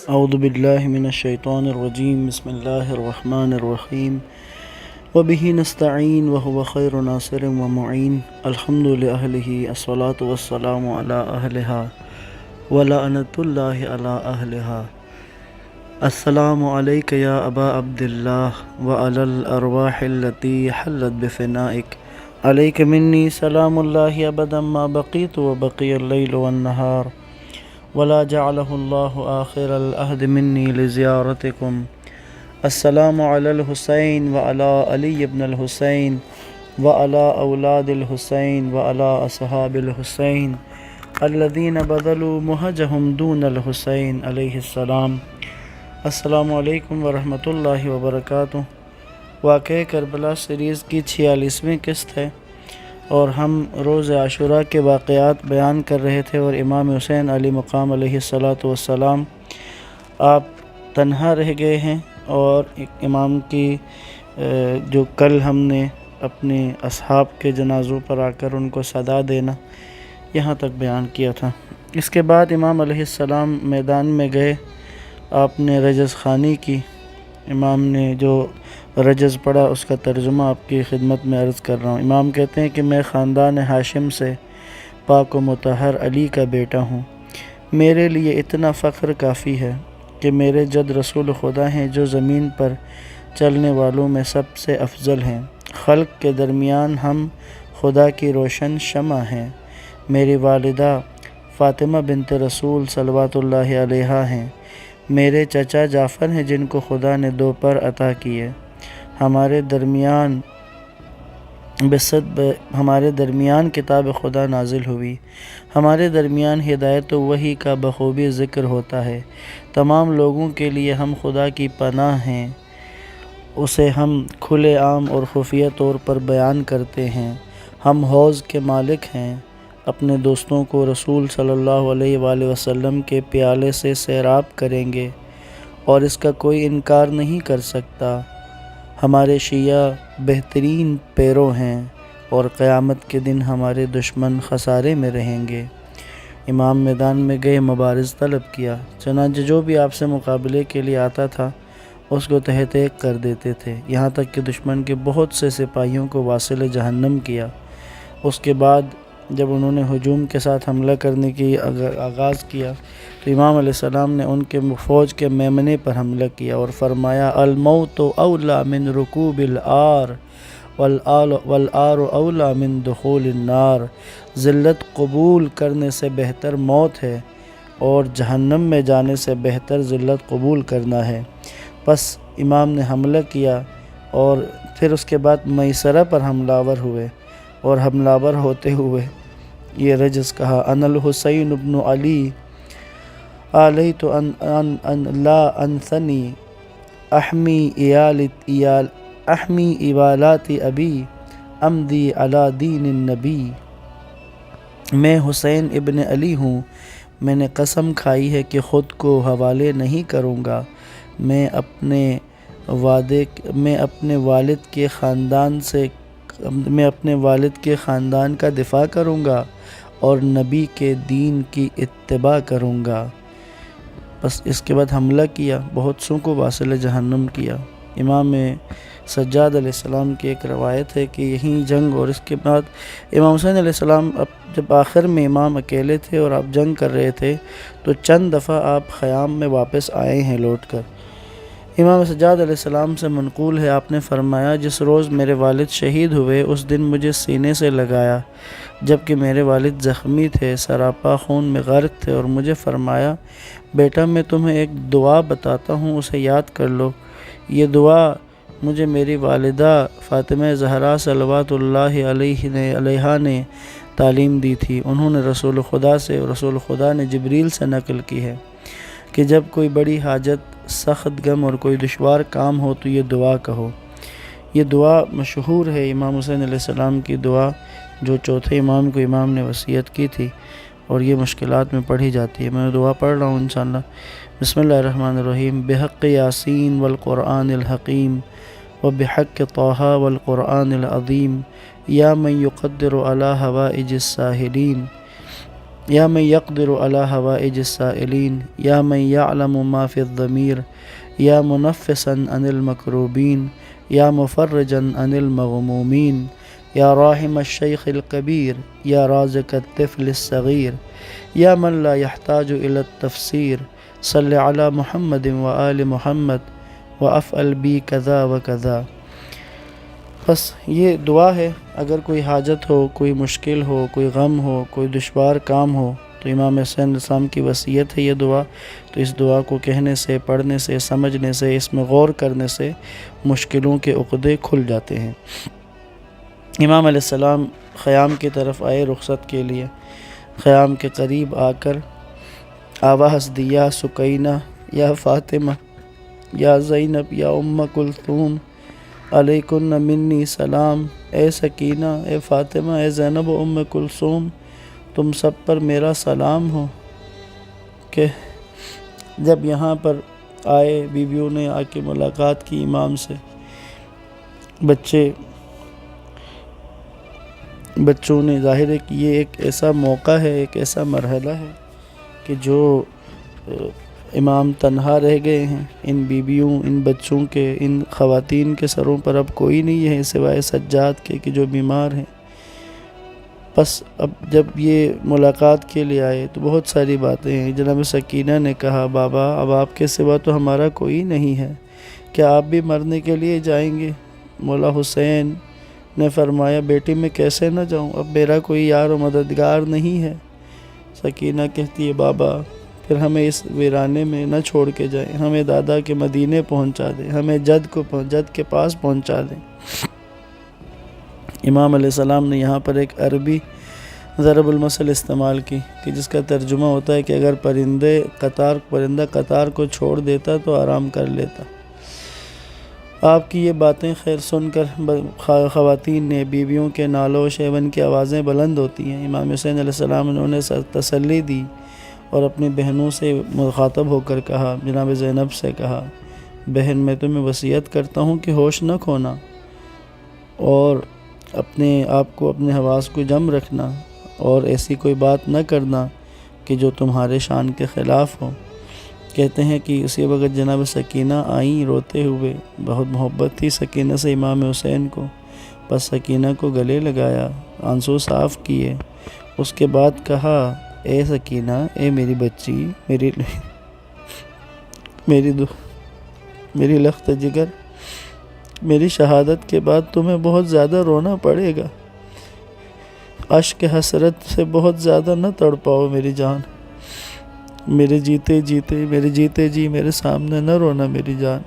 اعوذ باللہ من الشیطان الرجیم بسم اللہ الرحمن الرحیم وبہ نستعین وہو خیر ناصر ومعین الحمد لأہلہ الصلاة والسلام علی اہلہا ولعنۃ اللہ علی اہلہا السلام علیک یا ابا عبداللہ وعلی الارواح التي حلت بفنائک علیک منی سلام اللہ ابدا ما بقیت وبقی اللیل والنہار ولا جعلہ اللہ آخر العہد منی لزیارتکم السلام علی الحسین وعلی علی بن الحسین وعلی اولاد الحسین وعلی اصحاب الحسین الذین بذلوا مہجہم دون الحسین علیہ السلام۔ السلام علیکم ورحمۃ اللہ وبرکاتہ۔ واقعہ کربلا سیریز کی 46ویں قسط ہے اور ہم روز عاشوراء کے واقعات بیان کر رہے تھے، اور امام حسین علی مقام علیہ السلام آپ تنہا رہ گئے ہیں، اور امام کی جو کل ہم نے اپنے اصحاب کے جنازوں پر آ کر ان کو صدا دینا یہاں تک بیان کیا تھا۔ اس کے بعد امام علیہ السلام میدان میں گئے، آپ نے رجز خوانی کی۔ امام نے جو رجز پڑھا اس کا ترجمہ آپ کی خدمت میں عرض کر رہا ہوں۔ امام کہتے ہیں کہ میں خاندان ہاشم سے پاک و مطہر علی کا بیٹا ہوں۔ میرے لیے اتنا فخر کافی ہے کہ میرے جد رسول خدا ہیں جو زمین پر چلنے والوں میں سب سے افضل ہیں۔ خلق کے درمیان ہم خدا کی روشن شمع ہیں۔ میری والدہ فاطمہ بنت رسول صلوات اللہ علیہا ہیں۔ میرے چچا جعفر ہیں جن کو خدا نے 2 پر عطا کیے۔ ہمارے درمیان کتاب خدا نازل ہوئی۔ ہمارے درمیان ہدایت و وحی کا بخوبی ذکر ہوتا ہے۔ تمام لوگوں کے لیے ہم خدا کی پناہ ہیں، اسے ہم کھلے عام اور خفیہ طور پر بیان کرتے ہیں۔ ہم حوض کے مالک ہیں، اپنے دوستوں کو رسول صلی اللہ علیہ وآلہ وسلم کے پیالے سے سیراب کریں گے اور اس کا کوئی انکار نہیں کر سکتا۔ ہمارے شیعہ بہترین پیرو ہیں اور قیامت کے دن ہمارے دشمن خسارے میں رہیں گے۔ امام میدان میں گئے، مبارز طلب کیا، چنانچہ جو بھی آپ سے مقابلے کے لیے آتا تھا اس کو تحت ایک کر دیتے تھے، یہاں تک کہ دشمن کے بہت سے سپاہیوں کو واصل جہنم کیا۔ اس کے بعد جب انہوں نے ہجوم کے ساتھ حملہ کرنے کی آغاز کیا تو امام علیہ السلام نے ان کے فوج کے میمنے پر حملہ کیا اور فرمایا الموت اولا من رکوب العار والعار اولا من دخول النار۔ ذلت قبول کرنے سے بہتر موت ہے اور جہنم میں جانے سے بہتر ذلت قبول کرنا ہے۔ پس امام نے حملہ کیا اور پھر اس کے بعد میسرہ پر حملہ ہوئے، اور حملہ ہوتے ہوئے یہ رجز کہا انا الحسین ابن علی آلیت ان لا انثنی احمی ایالات ابی امدی علی دین النبی۔ میں حسین ابن علی ہوں، میں نے قسم کھائی ہے کہ خود کو حوالے نہیں کروں گا۔ میں اپنے والد کے خاندان کا دفاع کروں گا اور نبی کے دین کی اتباع کروں گا۔ بس اس کے بعد حملہ کیا، بہت سوں کو واصل جہنم کیا۔ امام سجاد علیہ السلام کی ایک روایت ہے کہ یہیں جنگ، اور اس کے بعد امام حسین علیہ السلام جب آخر میں امام اکیلے تھے اور آپ جنگ کر رہے تھے تو چند دفعہ آپ خیام میں واپس آئے ہیں لوٹ کر۔ امام سجاد علیہ السلام سے منقول ہے، آپ نے فرمایا جس روز میرے والد شہید ہوئے اس دن مجھے سینے سے لگایا جبکہ میرے والد زخمی تھے، سراپا خون میں غرق تھے، اور مجھے فرمایا بیٹا میں تمہیں ایک دعا بتاتا ہوں، اسے یاد کر لو۔ یہ دعا مجھے میری والدہ فاطمہ زہرا صلوات اللہ علیہا نے تعلیم دی تھی۔ انہوں نے رسول خدا نے جبریل سے نقل کی ہے کہ جب کوئی بڑی حاجت، سخت غم اور کوئی دشوار کام ہو تو یہ دعا کہو۔ یہ دعا مشہور ہے، امام حسین علیہ السلام کی دعا جو چوتھے امام کو امام نے وصیت کی تھی، اور یہ مشکلات میں پڑھی جاتی ہے۔ میں دعا پڑھ رہا ہوں انشاءاللہ۔ بسم اللہ الرحمن الرحیم۔ بحق یاسین والقرآن الحکیم وبحق طٰہٰ والقرآن العظیم یا من یقدر علی حوائج السائلین یا من یقدر علی حوائج السائلین یا من یعلم ما فی الضمیر یا منفسا عن المکروبین یا مفرجا عن المغمومین یا راحم الشیخ الکبیر یا رازق الطفل الصغیر یا من لا يحتاج الى التفسیر صلی علی محمد و آل محمد وافعل بی کذا و کذا۔ بس یہ دعا ہے، اگر کوئی حاجت ہو، کوئی مشکل ہو، کوئی غم ہو، کوئی دشوار کام ہو تو امام حسین علیہ السلام کی وصیت ہے یہ دعا، تو اس دعا کو کہنے سے، پڑھنے سے، سمجھنے سے، اس میں غور کرنے سے مشکلوں کے عقدے کھل جاتے ہیں۔ امام علیہ السلام خیام کی طرف آئے رخصت کے لیے، خیام کے قریب آ کر آواز دی، یا سکینہ، یا فاطمہ، یا زینب، یا ام کلثوم، علیکن منی سلام، اے سکینہ، اے فاطمہ، اے زینب و ام کلثوم، تم سب پر میرا سلام ہو۔ کہ جب یہاں پر آئے، بیویوں نے آ کے ملاقات کی امام سے، بچوں نے، ظاہر ہے کہ یہ ایک ایسا موقع ہے، ایک ایسا مرحلہ ہے کہ جو امام تنہا رہ گئے ہیں، ان بیویوں، ان بچوں کے، ان خواتین کے سروں پر اب کوئی نہیں ہے سوائے سجاد کے کہ جو بیمار ہیں۔ بس اب جب یہ ملاقات کے لیے آئے تو بہت ساری باتیں ہیں۔ جناب سکینہ نے کہا، بابا اب آپ کے سوا تو ہمارا کوئی نہیں ہے، کیا آپ بھی مرنے کے لیے جائیں گے؟ مولا حسین نے فرمایا، بیٹی میں کیسے نہ جاؤں، اب میرا کوئی یار و مددگار نہیں ہے۔ سکینہ کہتی ہے، بابا پھر ہمیں اس ویرانے میں نہ چھوڑ کے جائیں، ہمیں دادا کے مدینے پہنچا دیں، ہمیں جد کے پاس پہنچا دیں۔ امام علیہ السلام نے یہاں پر ایک عربی ضرب المثل استعمال کی کہ جس کا ترجمہ ہوتا ہے کہ اگر پرندہ قطار کو چھوڑ دیتا تو آرام کر لیتا۔ آپ کی یہ باتیں خیر سن کر خواتین نے، بیویوں کے نالوں و شیون کی آوازیں بلند ہوتی ہیں۔ امام حسین علیہ السلام نے انہیں تسلی دی اور اپنی بہنوں سے مخاطب ہو کر کہا، جناب زینب سے کہا، بہن میں تمہیں وصیت کرتا ہوں کہ ہوش نہ کھونا اور اپنے آپ کو، اپنے حواس کو جم رکھنا اور ایسی کوئی بات نہ کرنا کہ جو تمہارے شان کے خلاف ہو۔ کہتے ہیں کہ اسی وقت جناب سکینہ آئیں روتے ہوئے، بہت محبت تھی سکینہ سے امام حسین کو، بس سکینہ کو گلے لگایا، آنسو صاف کیے، اس کے بعد کہا، اے سکینہ، اے میری بچی، میری لخت جگر، میری شہادت کے بعد تمہیں بہت زیادہ رونا پڑے گا، اشک حسرت سے بہت زیادہ نہ تڑپاؤ میری جان، میرے جیتے جی میرے سامنے نہ رونا میری جان،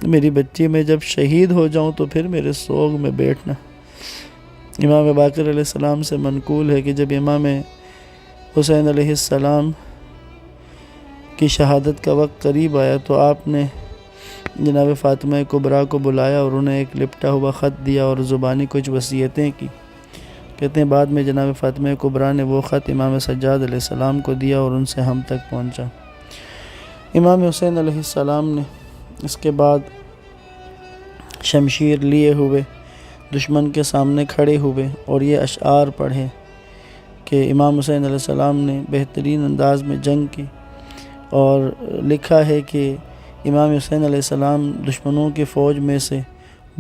میری بچی، میں جب شہید ہو جاؤں تو پھر میرے سوگ میں بیٹھنا۔ امام باقر علیہ السلام سے منقول ہے کہ جب امام حسین علیہ السلام کی شہادت کا وقت قریب آیا تو آپ نے جناب فاطمہ کبریٰ کو بلایا اور انہیں ایک لپٹا ہوا خط دیا اور زبانی کچھ وصیتیں کی۔ کہتے ہیں بعد میں جناب فاطمہ کبریٰ نے وہ خط امام سجاد علیہ السلام کو دیا اور ان سے ہم تک پہنچا۔ امام حسین علیہ السلام نے اس کے بعد شمشیر لیے ہوئے دشمن کے سامنے کھڑے ہوئے اور یہ اشعار پڑھے کہ امام حسین علیہ السلام نے بہترین انداز میں جنگ کی، اور لکھا ہے کہ امام حسین علیہ السلام دشمنوں کی فوج میں سے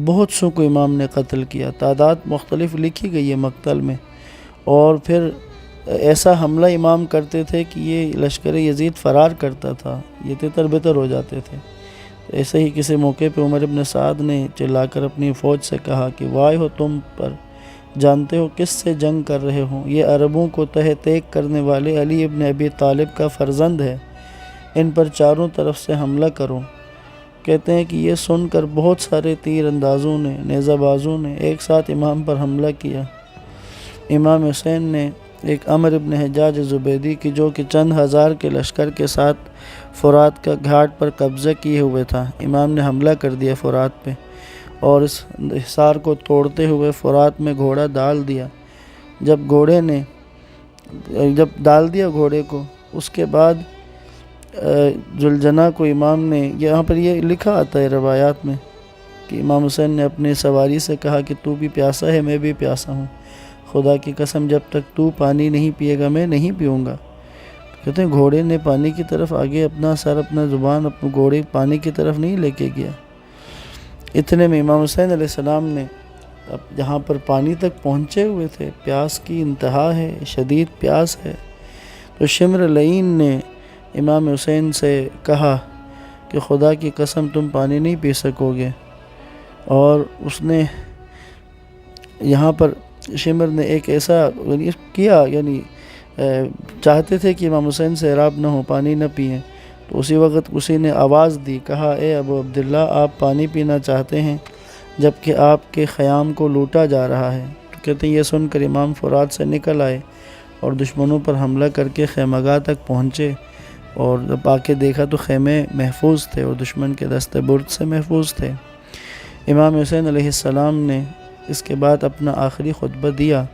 بہت سو کو امام نے قتل کیا، تعداد مختلف لکھی گئی ہے مقتل میں، اور پھر ایسا حملہ امام کرتے تھے کہ یہ لشکر یزید فرار کرتا تھا، یہ تتر بتر ہو جاتے تھے۔ ایسے ہی کسی موقع پہ عمر ابن سعد نے چلا کر اپنی فوج سے کہا کہ وائے ہو تم پر، جانتے ہو کس سے جنگ کر رہے ہو، یہ عربوں کو تہ تیک کرنے والے علی ابن ابی طالب کا فرزند ہے، ان پر چاروں طرف سے حملہ کرو۔ کہتے ہیں کہ یہ سن کر بہت سارے تیر اندازوں نے، نیزہ بازوں نے ایک ساتھ امام پر حملہ کیا۔ امام حسین نے ایک عمر ابن حجاج زبیدی کی جو کہ چند ہزار کے لشکر کے ساتھ فرات کا گھاٹ پر قبضہ کیے ہوئے تھا، امام نے حملہ کر دیا فرات پہ اور اس حصار کو توڑتے ہوئے فرات میں گھوڑا ڈال دیا۔ جب ڈال دیا گھوڑے کو، اس کے بعد جلجنا کو امام نے، یہاں پر یہ لکھا آتا ہے روایات میں کہ امام حسین نے اپنے سواری سے کہا کہ تو بھی پیاسا ہے، میں بھی پیاسا ہوں، خدا کی قسم جب تک تو پانی نہیں پیے گا میں نہیں پیوں گا۔ کہتے ہیں گھوڑے نے پانی کی طرف آگے اپنا سر، اپنا زبان، اپنے گھوڑے پانی کی طرف نہیں لے کے گیا۔ اتنے میں امام حسین علیہ السلام نے اب جہاں پر پانی تک پہنچے ہوئے تھے، پیاس کی انتہا ہے، شدید پیاس ہے، تو شمر لعین نے امام حسین سے کہا کہ خدا کی قسم تم پانی نہیں پی سکو گے۔ اور اس نے یہاں پر شمر نے ایک ایسا کیا، یعنی چاہتے تھے کہ امام حسین سے اعراب نہ ہو، پانی نہ پئیں، تو اسی وقت اسی نے آواز دی، کہا اے ابو عبداللہ آپ پانی پینا چاہتے ہیں جبکہ آپ کے خیام کو لوٹا جا رہا ہے۔ تو کہتے ہیں یہ سن کر امام فرات سے نکل آئے اور دشمنوں پر حملہ کر کے خیمہ گاہ تک پہنچے، اور جب آ کے دیکھا تو خیمے محفوظ تھے اور دشمن کے دست برد سے محفوظ تھے۔ امام حسین علیہ السلام نے اس کے بعد اپنا آخری خطبہ دیا،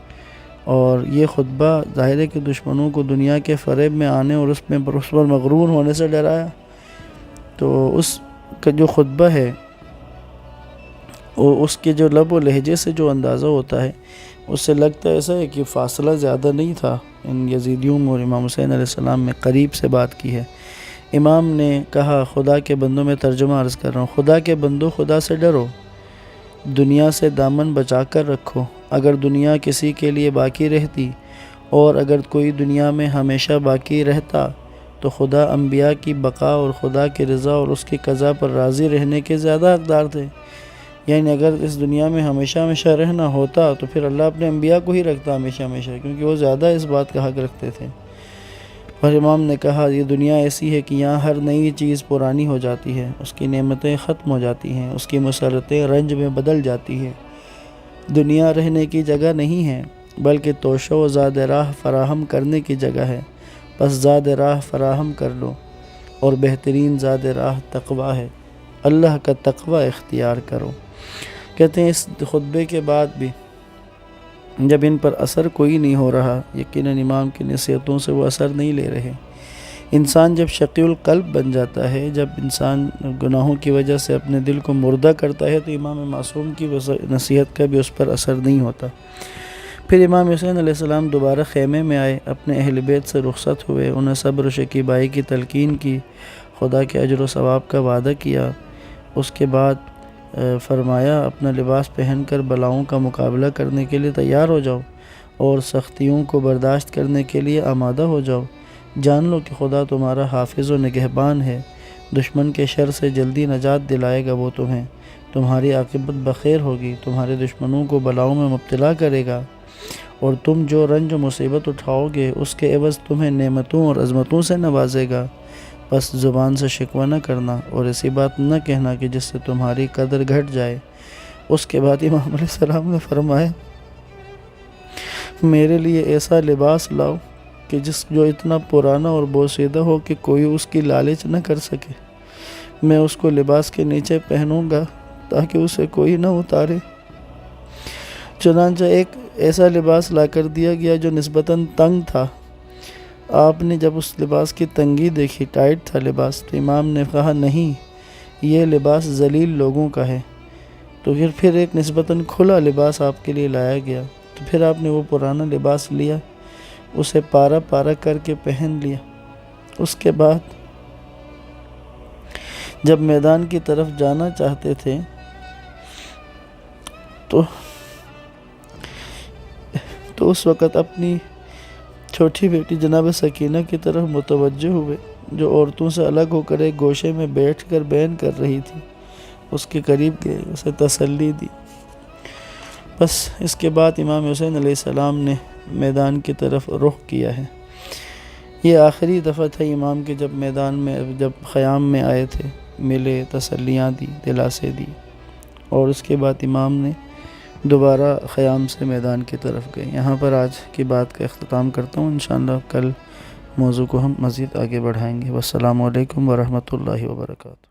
اور یہ خطبہ ظاہر ہے کہ دشمنوں کو دنیا کے فریب میں آنے اور اس پر مغرور ہونے سے ڈرایا۔ تو اس کا جو خطبہ ہے اس کے جو لب و لہجے سے جو اندازہ ہوتا ہے، اس سے لگتا ایسا ہے کہ فاصلہ زیادہ نہیں تھا ان یزیدیوں اور امام حسین علیہ السلام میں، قریب سے بات کی ہے۔ امام نے کہا خدا کے بندوں، میں ترجمہ عرض کر رہا ہوں، خدا کے بندوں خدا سے ڈرو، دنیا سے دامن بچا کر رکھو۔ اگر دنیا کسی کے لیے باقی رہتی اور اگر کوئی دنیا میں ہمیشہ باقی رہتا تو خدا انبیاء کی بقا اور خدا کی رضا اور اس کی قضا پر راضی رہنے کے زیادہ حقدار تھے۔ یعنی اگر اس دنیا میں ہمیشہ ہمیشہ رہنا ہوتا تو پھر اللہ اپنے انبیاء کو ہی رکھتا ہمیشہ ہمیشہ، کیونکہ وہ زیادہ اس بات کا حق رکھتے تھے۔ اور امام نے کہا یہ دنیا ایسی ہے کہ یہاں ہر نئی چیز پرانی ہو جاتی ہے، اس کی نعمتیں ختم ہو جاتی ہیں، اس کی مسرتیں رنج میں بدل جاتی ہیں۔ دنیا رہنے کی جگہ نہیں ہے بلکہ توشہ و زاد راہ فراہم کرنے کی جگہ ہے، بس زاد راہ فراہم کر لو، اور بہترین زاد راہ تقویٰ ہے، اللہ کا تقویٰ اختیار کرو۔ کہتے ہیں اس خطبے کے بعد بھی جب ان پر اثر کوئی نہیں ہو رہا، یقیناً امام کی نصیحتوں سے وہ اثر نہیں لے رہے، انسان جب شقی القلب بن جاتا ہے، جب انسان گناہوں کی وجہ سے اپنے دل کو مردہ کرتا ہے، تو امام معصوم کی نصیحت کا بھی اس پر اثر نہیں ہوتا۔ پھر امام حسین علیہ السلام دوبارہ خیمے میں آئے، اپنے اہل بیت سے رخصت ہوئے، انہیں صبر و شکیبائی کی تلقین کی، خدا کے اجر و ثواب کا وعدہ کیا۔ اس کے بعد فرمایا اپنا لباس پہن کر بلاؤں کا مقابلہ کرنے کے لیے تیار ہو جاؤ اور سختیوں کو برداشت کرنے کے لیے آمادہ ہو جاؤ۔ جان لو کہ خدا تمہارا حافظ و نگہبان ہے، دشمن کے شر سے جلدی نجات دلائے گا وہ تمہیں، تمہاری عاقبت بخیر ہوگی، تمہارے دشمنوں کو بلاؤں میں مبتلا کرے گا، اور تم جو رنج و مصیبت اٹھاؤ گے اس کے عوض تمہیں نعمتوں اور عظمتوں سے نوازے گا۔ بس زبان سے شکوہ نہ کرنا اور ایسی بات نہ کہنا کہ جس سے تمہاری قدر گھٹ جائے۔ اس کے بعد امام علیہ السلام نے فرمایا میرے لیے ایسا لباس لاؤ کہ جو اتنا پرانا اور بوسیدہ ہو کہ کوئی اس کی لالچ نہ کر سکے، میں اس کو لباس کے نیچے پہنوں گا تاکہ اسے کوئی نہ اتارے۔ چنانچہ ایک ایسا لباس لا کر دیا گیا جو نسبتاً تنگ تھا۔ آپ نے جب اس لباس کی تنگی دیکھی، ٹائٹ تھا لباس، تو امام نے کہا نہیں یہ لباس ذلیل لوگوں کا ہے۔ تو پھر ایک نسبتاً کھلا لباس آپ کے لیے لایا گیا، تو پھر آپ نے وہ پرانا لباس لیا، اسے پارا پارا کر کے پہن لیا۔ اس کے بعد جب میدان کی طرف جانا چاہتے تھے تو اس وقت اپنی چھوٹی بیٹی جناب سکینہ کی طرف متوجہ ہوئے، جو عورتوں سے الگ ہو کر ایک گوشے میں بیٹھ کر بین کر رہی تھی۔ اس کے قریب گئے، اسے تسلی دی۔ بس اس کے بعد امام حسین علیہ السلام نے میدان کی طرف رخ کیا ہے۔ یہ آخری دفعہ تھا امام کے جب میدان میں، جب خیام میں آئے تھے، ملے، تسلیاں دی، دلاسے دی، اور اس کے بعد امام نے دوبارہ خیام سے میدان کی طرف گئے۔ یہاں پر آج کی بات کا اختتام کرتا ہوں، انشاءاللہ کل موضوع کو ہم مزید آگے بڑھائیں گے۔ والسلام علیکم ورحمۃ اللہ وبرکاتہ۔